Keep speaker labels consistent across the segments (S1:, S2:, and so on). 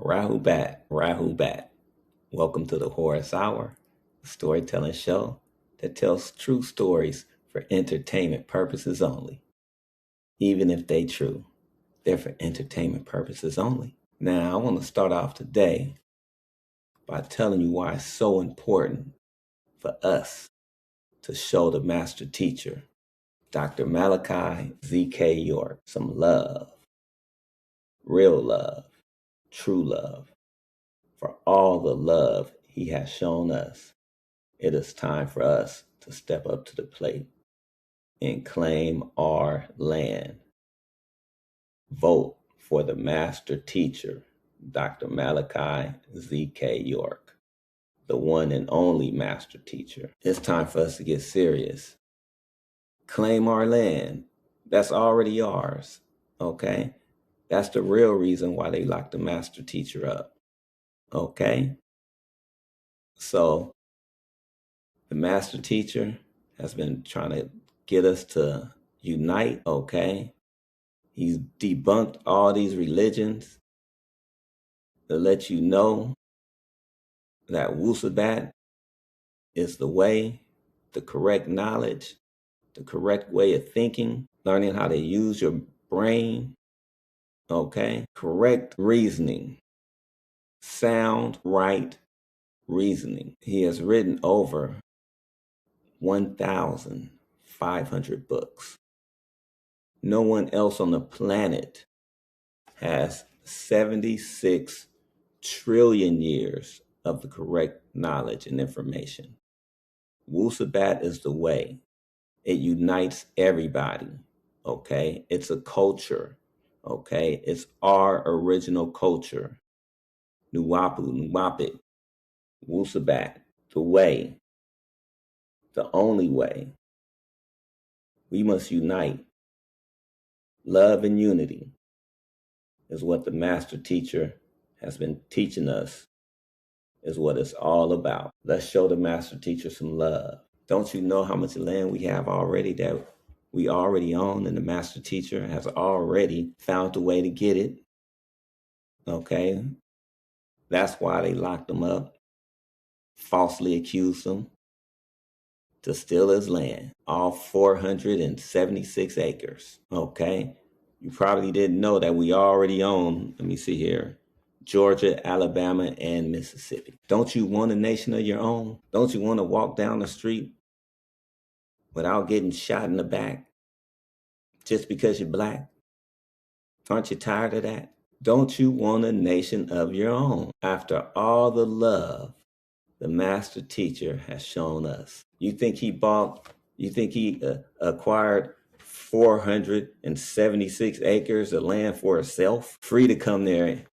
S1: Rahubat, Rahubat. Welcome to the Horus Hour, a storytelling show that tells true stories for entertainment purposes only. Even if they true, they're for entertainment purposes only. Now, I want to start off today by telling you why it's so important for us to show the master teacher, Dr. Malachi ZK York, some love, real love, true love, for all the love he has shown us. It is time for us to step up to the plate and claim our land. Vote for the master teacher, Dr. Malachi ZK York, the one and only master teacher. It's time for us to get serious. Claim our land. That's already ours, okay? That's the real reason why they locked the master teacher up, okay? So the master teacher has been trying to get us to unite, okay? He's debunked all these religions to let you know that Wusubat is the way, the correct knowledge, the correct way of thinking, learning how to use your brain, okay? Correct reasoning, sound, right reasoning. He has written over 1,500 books. No one else on the planet has 76 trillion years of the correct knowledge and information. Wusabat is the way. It unites everybody, okay? It's a culture, okay? It's our original culture. Nuwapu, Nuwapit, Wusabat, the way, the only way. We must unite. Love and unity is what the master teacher has been teaching us, is what it's all about. Let's show the master teacher some love. Don't you know how much land we have already that we already own, and the master teacher has already found a way to get it? Okay? That's why they locked him up, falsely accused him to steal his land, all 476 acres. Okay? You probably didn't know that we already own, let me see here, Georgia, Alabama, and Mississippi. Don't you want a nation of your own? Don't you want to walk down the street without getting shot in the back just because you're black? Aren't you tired of that? Don't you want a nation of your own? After all the love the master teacher has shown us, you think he acquired 476 acres of land for himself, free to come there?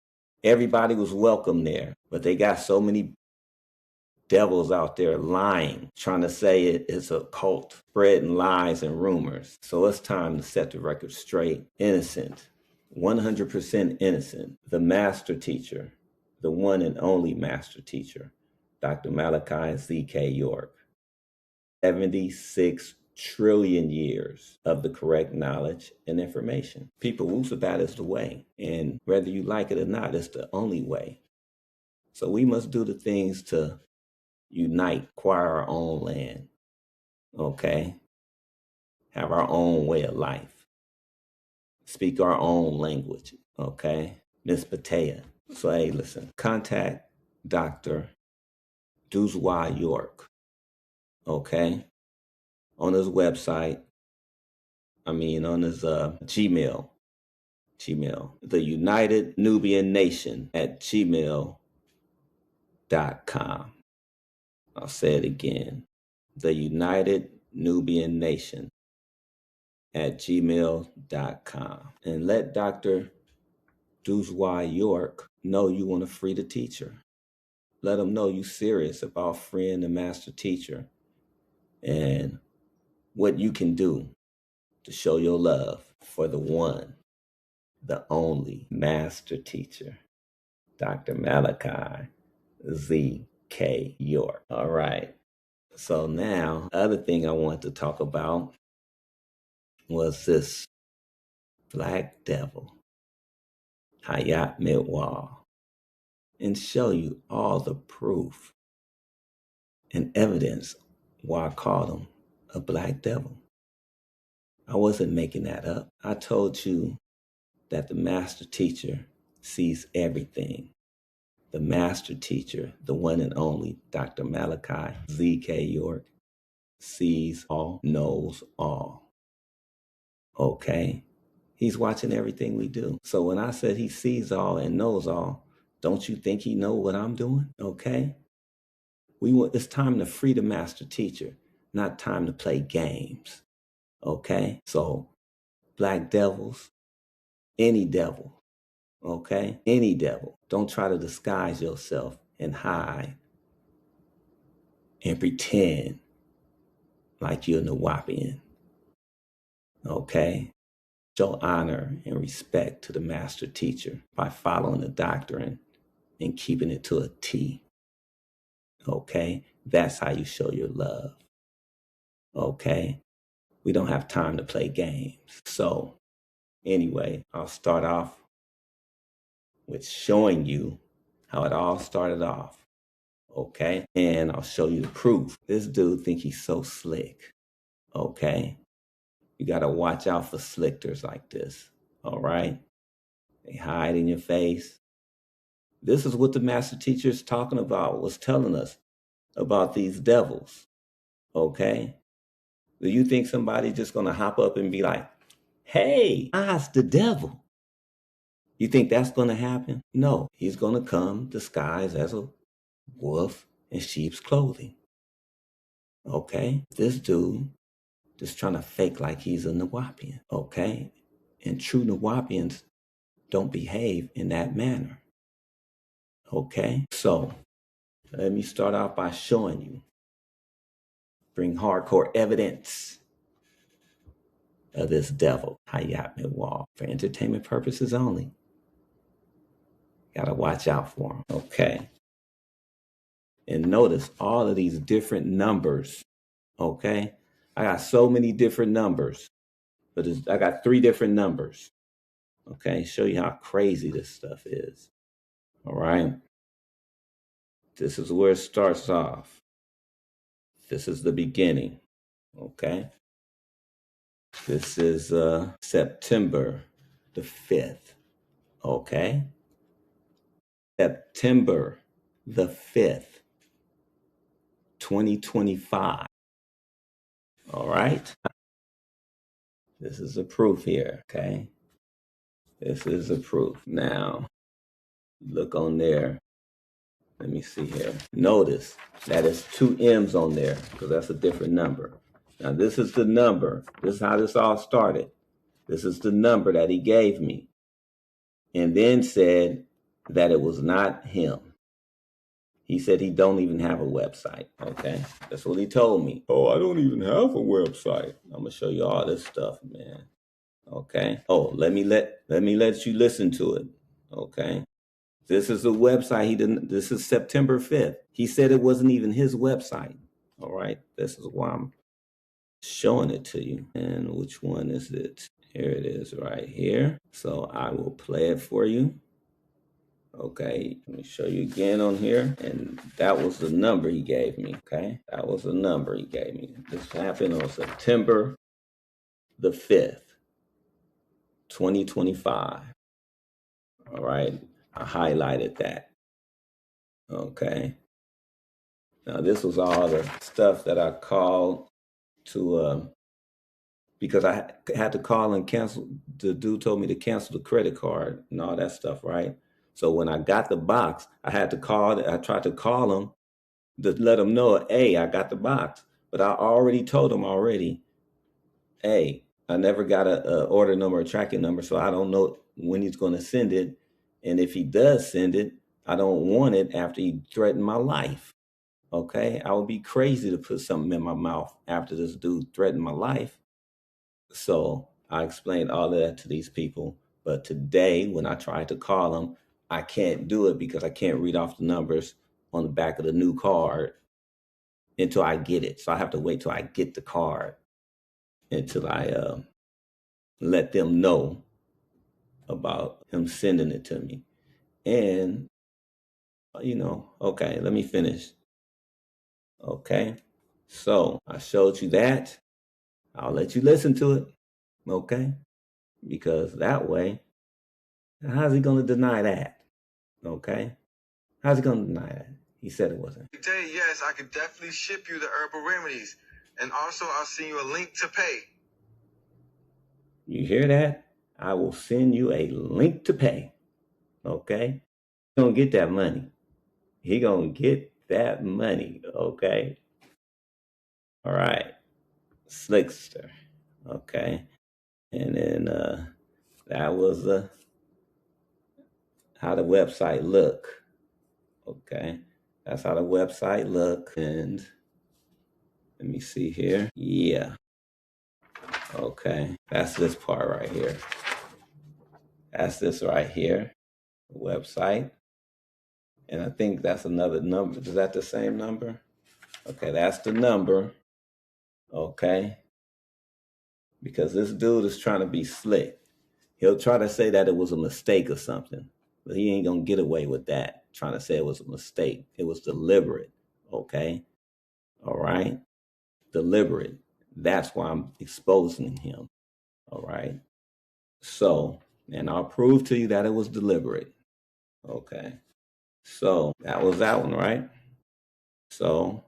S1: Everybody was welcome there, but they got so many devils out there lying, trying to say it's a cult, spreading lies and rumors. So it's time to set the record straight. Innocent, 100% innocent. The master teacher, the one and only master teacher, Dr. Malachi ZK York. 76 trillion years of the correct knowledge and information. People, Wusabat is the way. And whether you like it or not, it's the only way. So we must do the things to unite, acquire our own land, okay? Have our own way of life. Speak our own language, okay? Miss Patea. So, hey, listen, contact Dr. Duzwa York, okay? On his website, on his Gmail, the United Nubian Nation at gmail.com. I'll say it again, the United Nubian Nation at gmail.com. And let Dr. Duzwa York know you want to free the teacher. Let him know you're serious about freeing the master teacher and what you can do to show your love for the one, the only master teacher, Dr. Malachi ZK York. All right. So now, other thing I want to talk about was this black devil, Hayat Midwal. and show you all the proof and evidence why I called him a black devil. I wasn't making that up. I told you that the master teacher sees everything. The master teacher, the one and only Dr. Malachi ZK York, sees all, knows all. Okay? He's watching everything we do. So when I said he sees all and knows all, don't you think he know what I'm doing? Okay? It's time to free the master teacher, not time to play games. Okay? So black devils, any devil, okay? Any devil. Don't try to disguise yourself and hide and pretend like you're Nawapian, okay? Show honor and respect to the master teacher by following the doctrine and keeping it to a T, okay? That's how you show your love, okay? We don't have time to play games. So anyway, I'll start off with showing you how it all started off, okay? And I'll show you the proof. This dude think he's so slick, okay? You gotta watch out for slickers like this, all right? They hide in your face. This is what the master teacher is talking about, was telling us about these devils, okay? Do you think somebody's just gonna hop up and be like, hey, I's the devil? You think that's gonna happen? No, he's gonna come disguised as a wolf in sheep's clothing, okay? This dude just trying to fake like he's a Nawapian, okay? And true Nawapians don't behave in that manner, okay? So let me start off by showing you, bring hardcore evidence of this devil, Hayat Miwal, for entertainment purposes only. Gotta watch out for him, okay? And notice all of these different numbers, okay? I got so many different numbers, but I got 3 different numbers, okay? Show you how crazy this stuff is, all right? This is where it starts off. This is the beginning, okay? This is September the 5th, okay? September the 5th, 2025, all right? This is the proof here, okay? This is the proof. Now, look on there. Let me see here. Notice that it's 2 M's on there because that's a different number. Now, this is the number. This is how this all started. This is the number that he gave me. And then said that it was not him. He said he don't even have a website, okay? That's what he told me. Oh, I don't even have a website. I'm gonna show you all this stuff, man. Okay? Oh, let me let you listen to it, okay? This is a website he didn't, this is September 5th. He said it wasn't even his website, all right? This is why I'm showing it to you. And which one is it? Here it is right here. So I will play it for you. Okay, let me show you again on here. And that was the number he gave me, okay? That was the number he gave me. This happened on September the 5th, 2025. All right, I highlighted that, okay? Now this was all the stuff that I called to, because I had to call and cancel. The dude told me to cancel the credit card and all that stuff, right? So when I got the box, I had to call. I tried to call him to let him know, hey, I got the box. But I already told him already, hey, I never got a order number or tracking number, so I don't know when he's going to send it. And if he does send it, I don't want it after he threatened my life. Okay, I would be crazy to put something in my mouth after this dude threatened my life. So I explained all of that to these people. But today, when I tried to call them, I can't do it because I can't read off the numbers on the back of the new card until I get it. So I have to wait till I get the card until I let them know about him sending it to me. And Okay, let me finish. Okay, so I showed you that. I'll let you listen to it. Okay, because that way, how's he going to deny that? Okay, how's he going to deny that? He said it wasn't.
S2: Today, yes, I could definitely ship you the herbal remedies. And also, I'll send you a link to pay.
S1: You hear that? I will send you a link to pay. Okay? He gonna get that money. He gonna get that money. Okay? All right. Slickster. Okay. And then that was how the website look. Okay. That's how the website look. And let me see here. Yeah. Okay. That's this part right here. That's this right here. Website. And I think that's another number. Is that the same number? Okay, that's the number. Okay. Because this dude is trying to be slick. He'll try to say that it was a mistake or something, but he ain't going to get away with that. Trying to say it was a mistake. It was deliberate. Okay. All right. Deliberate. That's why I'm exposing him. All right. So, and I'll prove to you that it was deliberate. Okay. So that was that one, right? So,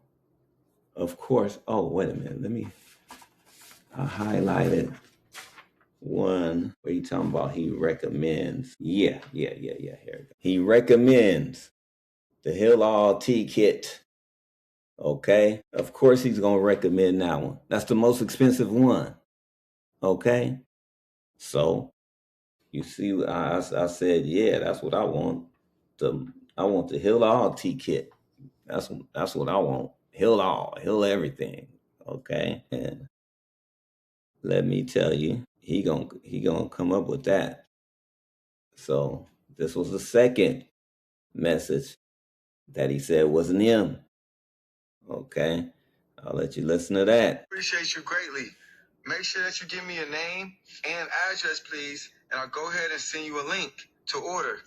S1: of course, oh, wait a minute. I highlighted one where you talking about he recommends. Yeah. Here we go. He recommends the Heal All Tea Kit. Okay. Of course he's gonna recommend that one. That's the most expensive one. Okay. So you see, I said, yeah, that's what I want. I want the Heal All Tea Kit. That's what I want. Heal everything. Okay. And let me tell you, he gonna come up with that. So this was the second message that he said wasn't him. Okay, I'll let you listen to that.
S2: Appreciate you greatly. Make sure that you give me a name and address, please, and I'll go ahead and send you a link to order.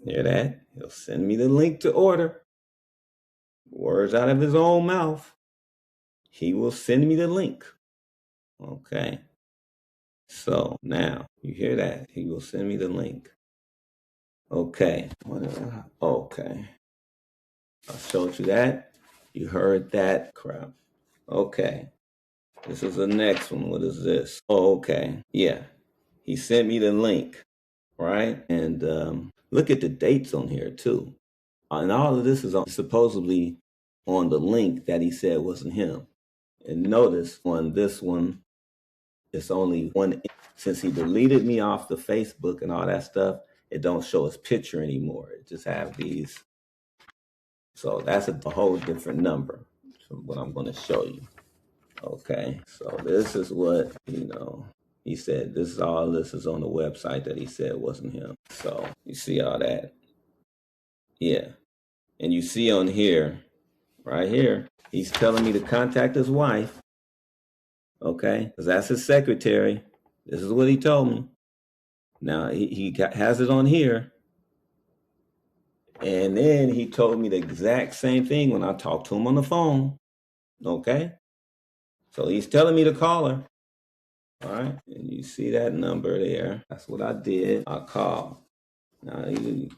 S1: Hear that? He'll send me the link to order. Words out of his own mouth. He will send me the link. Okay. So now you hear that? He will send me the link. Okay. Okay. I showed you that. You heard that crap. Okay. This is the next one. What is this? Oh, okay. Yeah. He sent me the link, right? And look at the dates on here too. And all of this is supposedly on the link that he said wasn't him. And notice on this one, it's only one. Since he deleted me off the Facebook and all that stuff, it don't show his picture anymore. It just have these. So that's a whole different number from what I'm going to show you. Okay, so this is what, he said. This is on the website that he said wasn't him. So you see all that. Yeah. And you see on here, right here, he's telling me to contact his wife. Okay, because that's his secretary. This is what he told me. Now has it on here. And then he told me the exact same thing when I talked to him on the phone. Okay. So he's telling me to call her. All right. And you see that number there. That's what I did. I called. Now you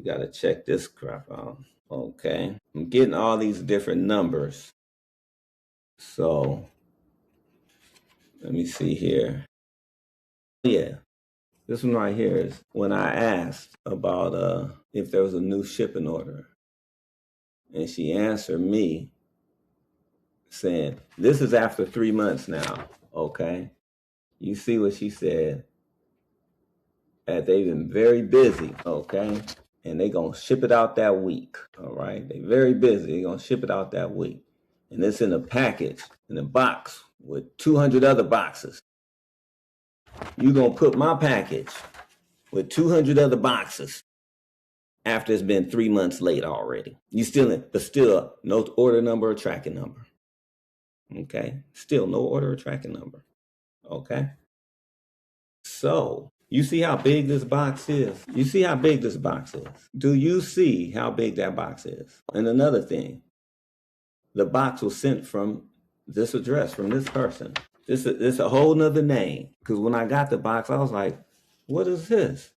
S1: got to check this crap out. Okay. I'm getting all these different numbers. So let me see here. Yeah. This one right here is when I asked about if there was a new shipping order. And she answered me saying, this is after 3 months now. Okay. You see what she said? That they've been very busy. Okay. And they going to ship it out that week. All right. They very busy. They going to ship it out that week. And it's in a package, in a box with 200 other boxes. You going to put my package with 200 other boxes after it's been 3 months late already. You but still no order number or tracking number. Okay. Still no order or tracking number. Okay. So You see how big this box is? You see how big this box is? Do you see how big that box is? And another thing, the box was sent from this address, from this person. This is a whole nother name. Because when I got the box, I was like, what is this?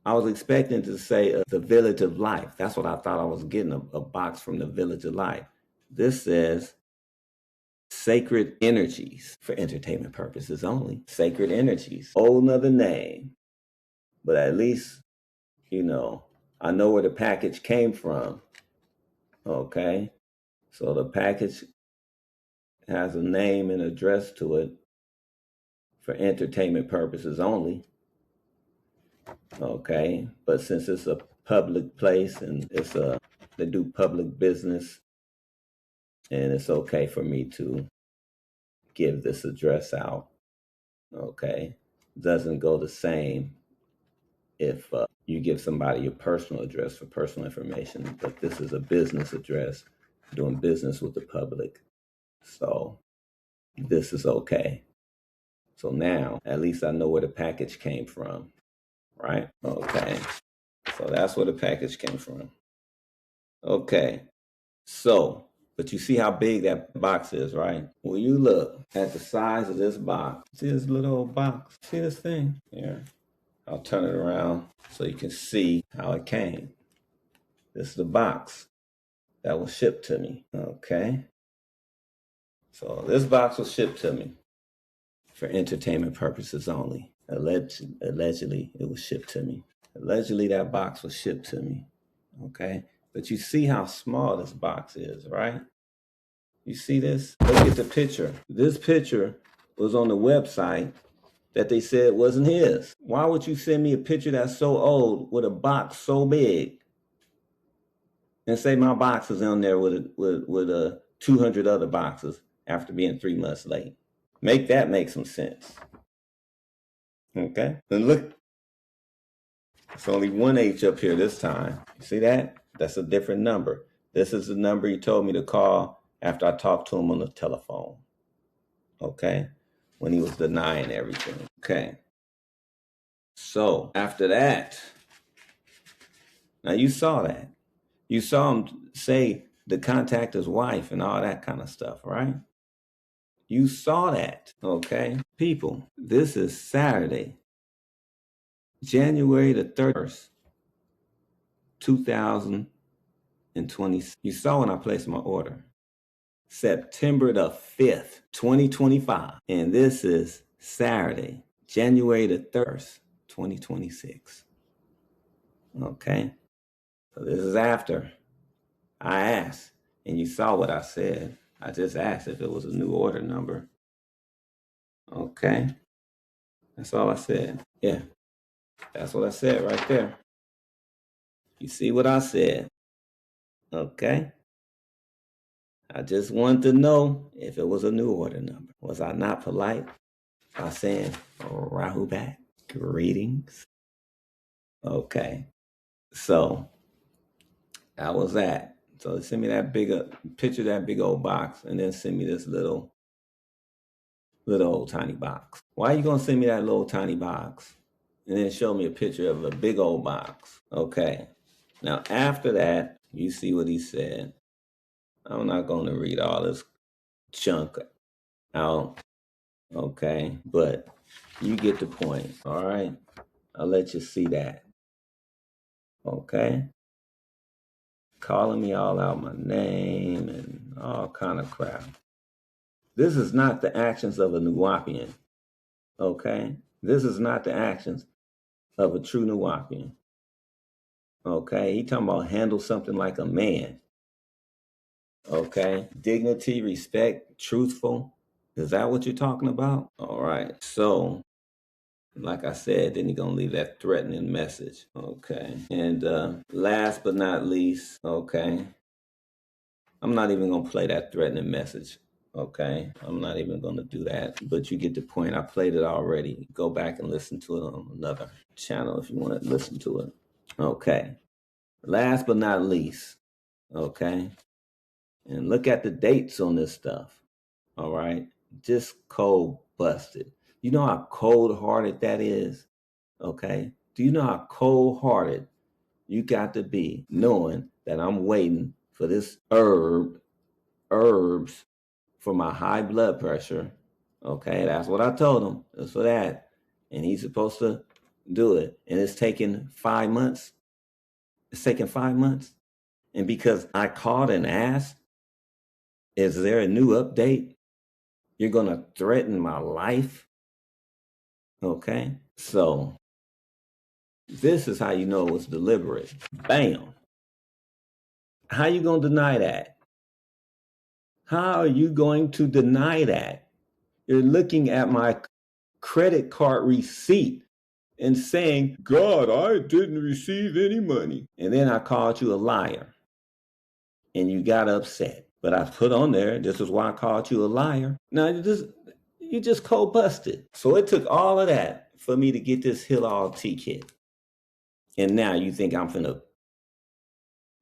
S1: I was expecting to say the Village of Life. That's what I thought I was getting, a box from the Village of Life. This says Sacred Energies for entertainment purposes only. Sacred Energies. Whole nother name. But at least, I know where the package came from. Okay. So the package has a name and address to it for entertainment purposes only. Okay. But since it's a public place and they do public business, and it's okay for me to give this address out. Okay. Doesn't go the same if you give somebody your personal address for personal information, but this is a business address doing business with the public. So this is okay. So now at least I know where the package came from, right? Okay. So that's where the package came from. Okay. So, but you see how big that box is, right? When you look at the size of this box, see this little old box? See this thing? Here. I'll turn it around so you can see how it came. This is the box that was shipped to me. Okay. So this box was shipped to me for entertainment purposes only. Allegedly, it was shipped to me. Allegedly, that box was shipped to me. Okay. But you see how small this box is, right? You see this? Look at the picture. This picture was on the website that they said wasn't his. Why would you send me a picture that's so old with a box so big and say my box is on there with 200 other boxes after being 3 months late? Make some sense. Okay? And look, it's only one H up here this time. You see that? That's a different number. This is the number he told me to call after I talked to him on the telephone. Okay? When he was denying everything. Okay. So after that, now you saw that. You saw him say to contact his wife and all that kind of stuff, right? You saw that, okay? People, this is Saturday, January the 31st, 2020. You saw when I placed my order. September the 5th, 2025. And this is Saturday, January the 1st, 2026. Okay? So this is after I asked, and you saw what I said. I just asked if it was a new order number. Okay? That's all I said. Yeah. That's what I said right there. You see what I said? Okay? I just wanted to know if it was a new order number. Was I not polite by saying Rahubat? Greetings? Okay. So that was that. So send me that picture of that big old box, and then send me this little old tiny box. Why are you gonna send me that little tiny box and then show me a picture of a big old box? Okay. Now after that, you see what he said. I'm not gonna read all this junk out. Okay, but you get the point. All right. I'll let you see that. Okay. Calling me all out my name and all kind of crap. This is not the actions of a Nuwapian. Okay? This is not the actions of a true Nuwapian. Okay? He talking about handle something like a man. Okay? Dignity, respect, truthful. Is that what you're talking about? All right. So, like I said, then you're going to leave that threatening message. Okay. And last but not least, okay, I'm not even going to play that threatening message. Okay. I'm not even going to do that. But you get the point. I played it already. Go back and listen to it on another channel if you want to listen to it. Okay. Last but not least, okay. And look at the dates on this stuff. All right. Just cold busted. You know how cold-hearted that is? Okay? Do you know how cold-hearted you got to be knowing that I'm waiting for this herbs for my high blood pressure? Okay, that's what I told him. It's for that. And he's supposed to do it. And it's taking 5 months. It's taking 5 months. And because I called and asked, is there a new update? You're going to threaten my life? Okay. So this is how you know it was deliberate. Bam. How you going to deny that? How are you going to deny that? You're looking at my credit card receipt and saying, God, I didn't receive any money. And then I called you a liar and you got upset. But I put on there, this is why I called you a liar. Now you just cold busted. So it took all of that for me to get this Hill All tea kit. And now you think I'm finna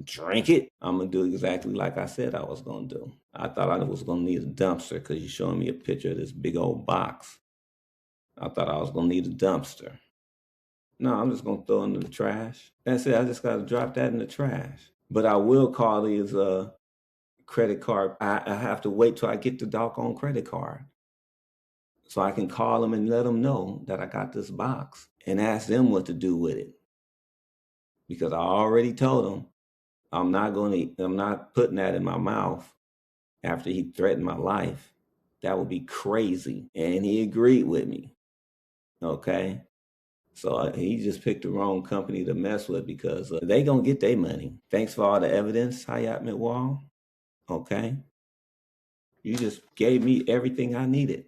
S1: drink it? I'm gonna do exactly like I said I was gonna do. I thought I was gonna need a dumpster because you're showing me a picture of this big old box. I thought I was gonna need a dumpster. No, I'm just gonna throw it in the trash. That's it. I just gotta drop that in the trash. But I will call these credit card. I have to wait till I get the doggone credit card, so I can call them and let them know that I got this box and ask them what to do with it. Because I already told them I'm not putting that in my mouth after he threatened my life. That would be crazy. And he agreed with me. Okay. So he just picked the wrong company to mess with because they gonna get their money. Thanks for all the evidence, Hayat Mitwal. Okay. You just gave me everything I needed.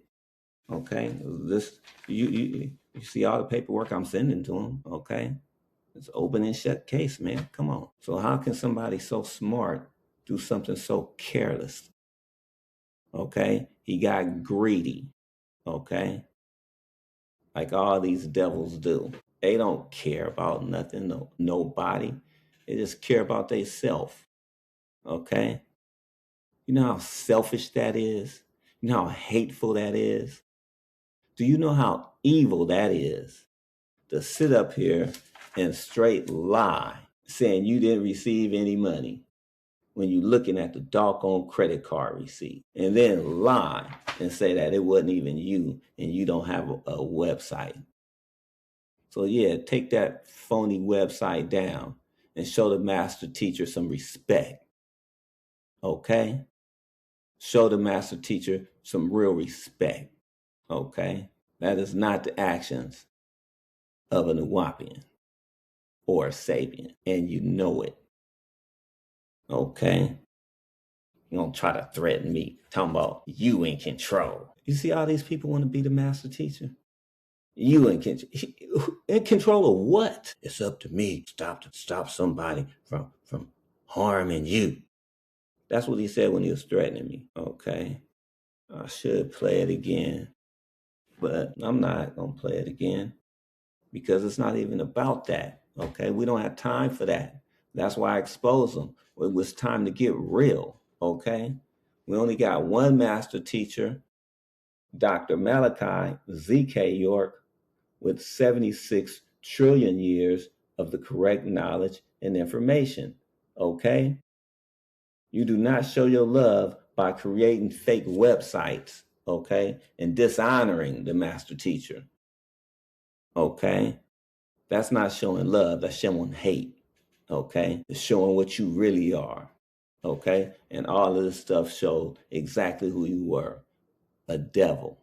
S1: Okay. This you see all the paperwork I'm sending to him. Okay. It's open and shut case, man. Come on. So how can somebody so smart do something so careless? Okay. He got greedy. Okay. Like all these devils do. They don't care about nothing, nobody. They just care about they self. Okay? You know how selfish that is? You know how hateful that is? Do you know how evil that is? To sit up here and straight lie, saying you didn't receive any money when you're looking at the doggone credit card receipt, and then lie and say that it wasn't even you and you don't have a website. So yeah, take that phony website down and show the master teacher some respect. Okay? Show the master teacher some real respect. Okay? That is not the actions of a Nuwapian or a Sabian, and you know it. Okay? You don't try to threaten me, talking about you in control. You see all these people want to be the master teacher? You in control of what? It's up to me. Stop somebody from harming you. That's what he said when he was threatening me. Okay. I should play it again, but I'm not gonna play it again because it's not even about that. Okay. We don't have time for that. That's why I exposed them. It was time to get real. Okay. We only got one master teacher, Dr. Malachi ZK York, with 76 trillion years of the correct knowledge and information. Okay? You do not show your love by creating fake websites, okay, and dishonoring the master teacher. Okay? That's not showing love, that's showing hate. Okay? It's showing what you really are. Okay? And all of this stuff showed exactly who you were. A devil.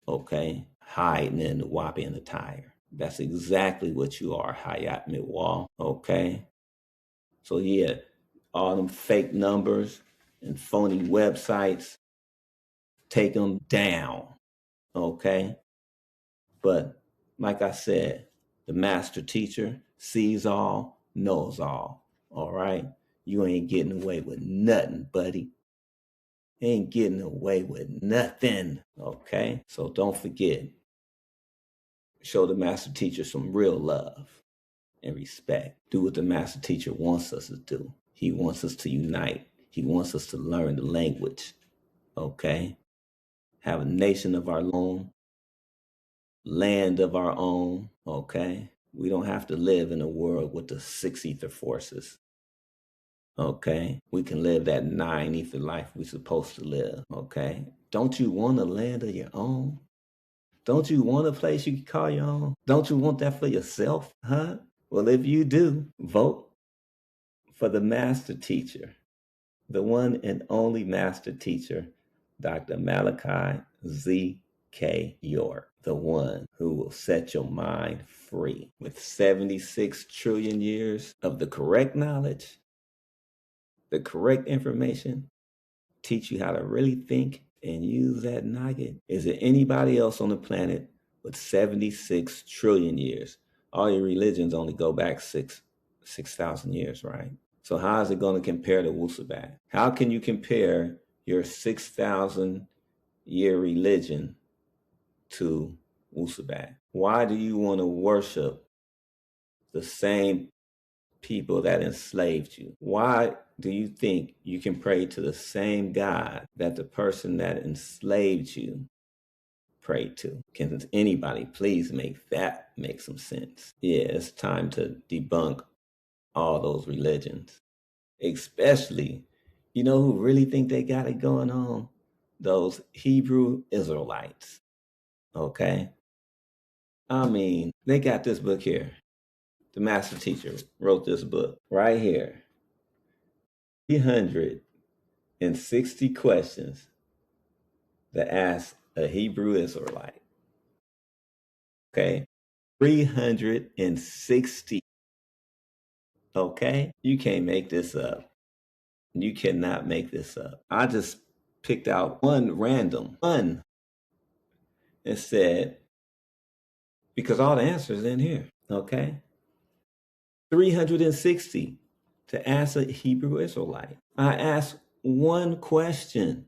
S1: Okay? Hiding in the Wapian attire. That's exactly what you are, Hayat Mitwal. Okay? So yeah, all them fake numbers and phony websites, take them down. Okay? But like I said, the master teacher sees all, knows all. All right? You ain't getting away with nothing, buddy. Ain't getting away with nothing. Okay? So don't forget, show the master teacher some real love and respect. Do what the master teacher wants us to do. He wants us to unite. He wants us to learn the language. Okay? Have a nation of our own. land of our own, okay? We don't have to live in a world with the six ether forces, okay? We can live that nine ether life we're supposed to live, okay? Don't you want a land of your own? Don't you want a place you can call your own? Don't you want that for yourself, huh? Well, if you do, vote for the master teacher, the one and only master teacher, Dr. Malachi ZK York, the one who will set your mind free with 76 trillion years of the correct knowledge, the correct information, teach you how to really think and use that noggin. Is there anybody else on the planet with 76 trillion years? All your religions only go back 6,000 years, right? So how is it going to compare to Wusubat? How can you compare your 6,000 year religion to Wusubat? Why do you want to worship the same people that enslaved you? Why do you think you can pray to the same God that the person that enslaved you prayed to? Can anybody please make that make some sense? Yeah, it's time to debunk all those religions. Especially, you know who really think they got it going on? Those Hebrew Israelites. Okay? I mean, they got this book here. The master teacher wrote this book right here. 360 questions to ask a Hebrew Israelite. Okay? 360. Okay? You can't make this up. You cannot make this up. I just picked out one random, one, and said, because all the answers in here. Okay? 360 to ask a Hebrew Israelite. I asked one question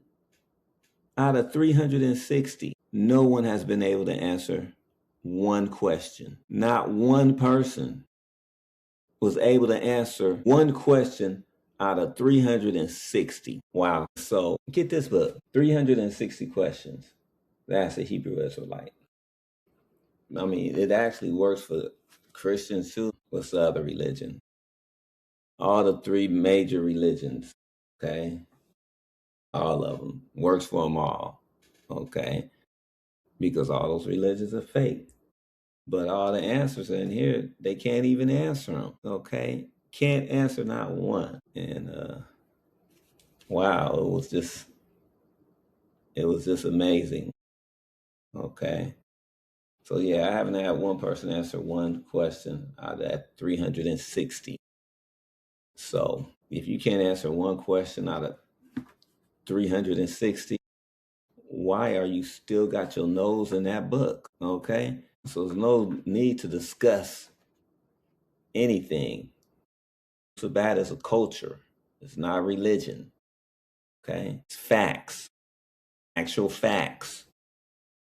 S1: out of 360. No one has been able to answer one question. Not one person was able to answer one question out of 360. Wow. So get this book, 360 questions. That's a Hebrew Israelite. I mean, it actually works for Christians too. What's the other religion? All the three major religions, okay? All of them. Works for them all, okay? Because all those religions are fake. But all the answers in here, they can't even answer them, okay? Can't answer not one. And wow, it was just amazing, okay? So yeah, I haven't had one person answer one question out of that 360. So if you can't answer one question out of 360, why are you still got your nose in that book? Okay? So there's no need to discuss anything. Wusubat is a culture. It's not religion. Okay? It's facts. Actual facts.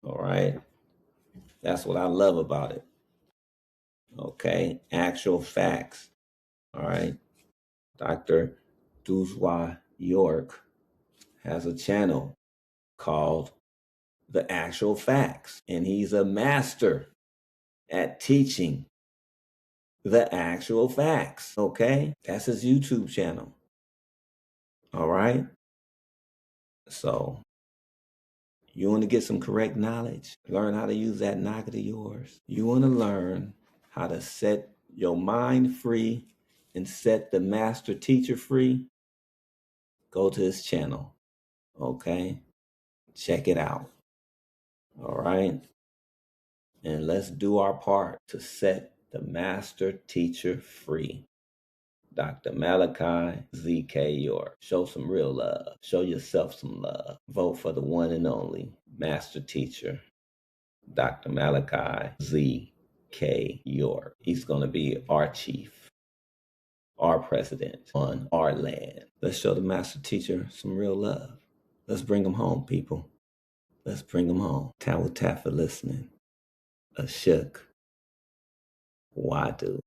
S1: All right? That's what I love about it. Okay? Actual facts. All right? Dr. ZK York has a channel called The Actual Facts, and he's a master at teaching the actual facts. Okay? That's his YouTube channel. All right? So, you want to get some correct knowledge? Learn how to use that noggin of yours. You want to learn how to set your mind free and set the master teacher free? Go to his channel. Okay? Check it out. All right? And let's do our part to set the master teacher free. Dr. Malachi ZK York. Show some real love. Show yourself some love. Vote for the one and only master teacher, Dr. Malachi ZK York. He's going to be our chief, our president on our land. Let's show the master teacher some real love. Let's bring him home, people. Let's bring him home. Tawata for listening. Ashuk. Wadu.